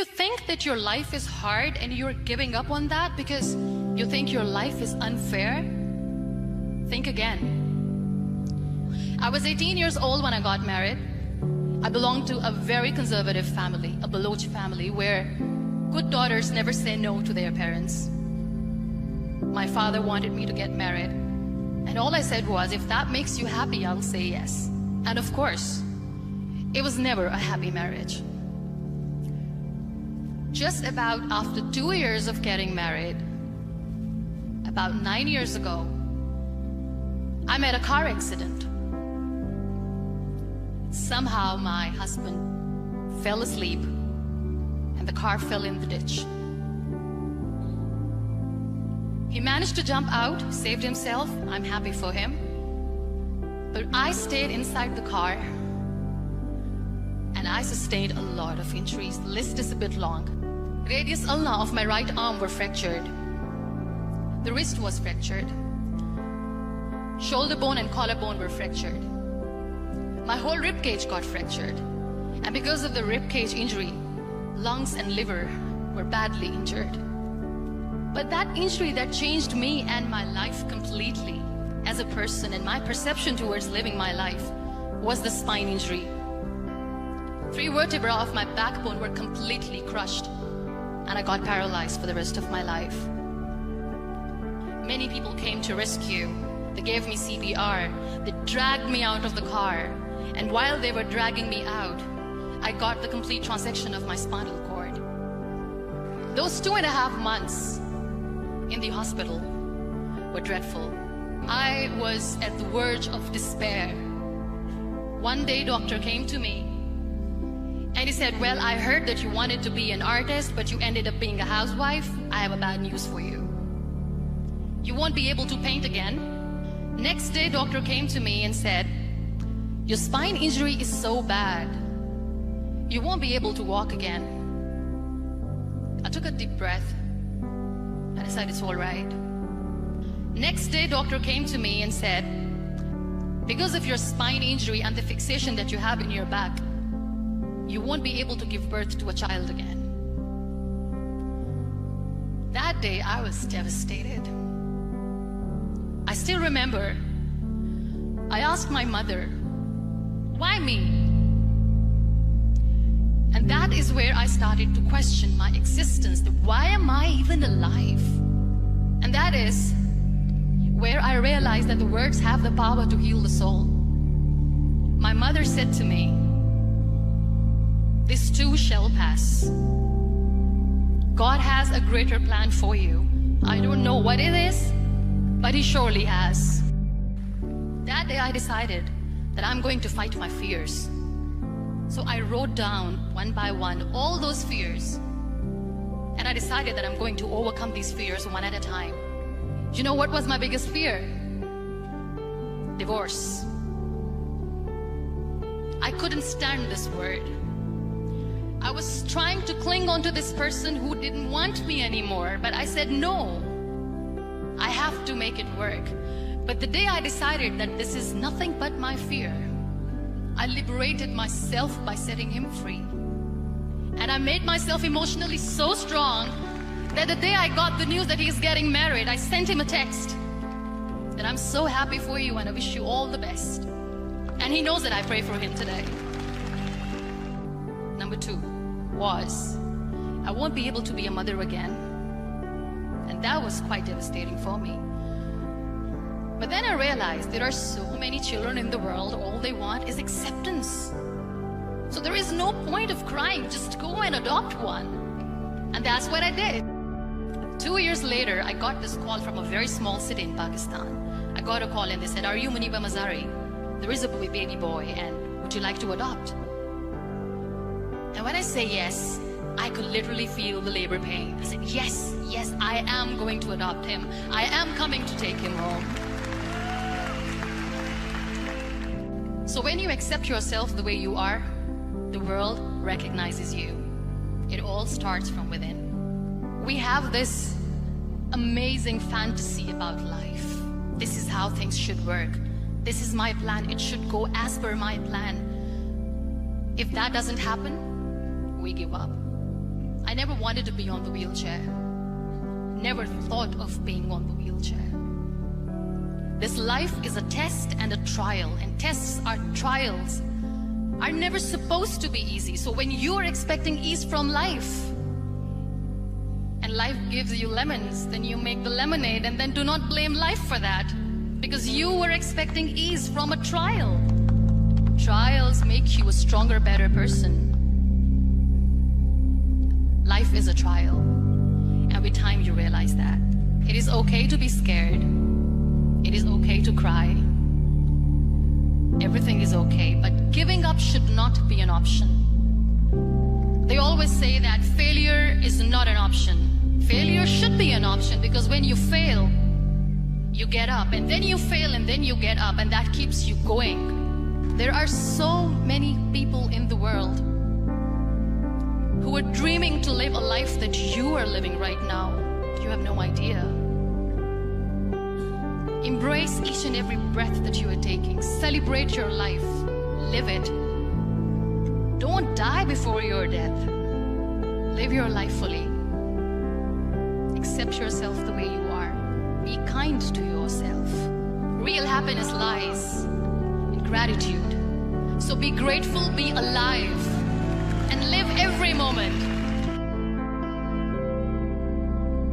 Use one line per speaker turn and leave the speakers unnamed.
you think that your life is hard and you're giving up on that because you think your life is unfair, think again. I was 18 years old when I got married. I belonged to a very conservative family, a Baloch family, where good daughters never say no to their parents. My father wanted me to get married, and all I said was, if that makes you happy, I'll say yes. And of course, it was never a happy marriage. Just about after 2 years of getting married, about 9 years ago, I met a car accident. Somehow my husband fell asleep and the car fell in the ditch. He managed to jump out, saved himself. I'm happy for him. But I stayed inside the car and I sustained a lot of injuries. The list is a bit long. Radius ulna of my right arm were fractured. The wrist was fractured. Shoulder bone and collarbone were fractured. My whole rib cage got fractured. And because of the rib cage injury, lungs and liver were badly injured. But that injury that changed me and my life completely as a person and my perception towards living my life was the spine injury. 3 vertebrae of my backbone were completely crushed and I got paralyzed for the rest of my life. Many people came to rescue. They gave me CPR. They dragged me out of the car. And while they were dragging me out, I got the complete transection of my spinal cord. Those 2.5 months in the hospital were dreadful. I was at the verge of despair. One day, doctor came to me and he said, well, I heard that you wanted to be an artist, but you ended up being a housewife. I have a bad news for you. You won't be able to paint again. Next day, doctor came to me and said, your spine injury is so bad, you won't be able to walk again. I took a deep breath. I decided it's all right. Next day, doctor came to me and said, because of your spine injury and the fixation that you have in your back, you won't be able to give birth to a child again. That day, I was devastated. I still remember, I asked my mother, why me? And that is where I started to question my existence. Why am I even alive? And that is where I realized that the words have the power to heal the soul. My mother said to me, this too shall pass. God has a greater plan for you. I don't know what it is, but He surely has. That day I decided that I'm going to fight my fears. So I wrote down one by one all those fears. And I decided that I'm going to overcome these fears one at a time. You know what was my biggest fear? Divorce. I couldn't stand this word. I was trying to cling on to this person who didn't want me anymore, but I said no. I have to make it work. But the day I decided that this is nothing but my fear, I liberated myself by setting him free. And I made myself emotionally so strong that the day I got the news that he's getting married, I sent him a text that I'm so happy for you and I wish you all the best. And he knows that I pray for him today. Number 2 was, I won't be able to be a mother again. And that was quite devastating for me. But then I realized there are so many children in the world, all they want is acceptance. So there is no point of crying, just go and adopt one. And that's what I did. 2 years later, I got this call from a very small city in Pakistan. I got a call and they said, are you Munibah Mazari? There is a baby boy and would you like to adopt? And when I say yes, I could literally feel the labor pain. I said, yes, I am going to adopt him. I am coming to take him home. So when you accept yourself the way you are, the world recognizes you. It all starts from within. We have this amazing fantasy about life. This is how things should work. This is my plan. It should go as per my plan. If that doesn't happen, we give up. I never wanted to be on the wheelchair. Never thought of being on the wheelchair. This life is a test and a trial, and tests are trials are never supposed to be easy. So when you are expecting ease from life, and life gives you lemons, then you make the lemonade, and then do not blame life for that, because you were expecting ease from a trial. Trials make you a stronger, better person. Life is a trial, and with time you realize that. It is okay to be scared. It is okay to cry. Everything is okay, but giving up should not be an option. They always say that failure is not an option. Failure should be an option, because when you fail, you get up, and then you fail, and then you get up, and that keeps you going. There are so many people in the world who are dreaming to live a life that you are living right now. You have no idea. Embrace each and every breath that you are taking. Celebrate your life. Live it. Don't die before your death. Live your life fully. Accept yourself the way you are. Be kind to yourself. Real happiness lies in gratitude. So be grateful, be alive, and live every moment.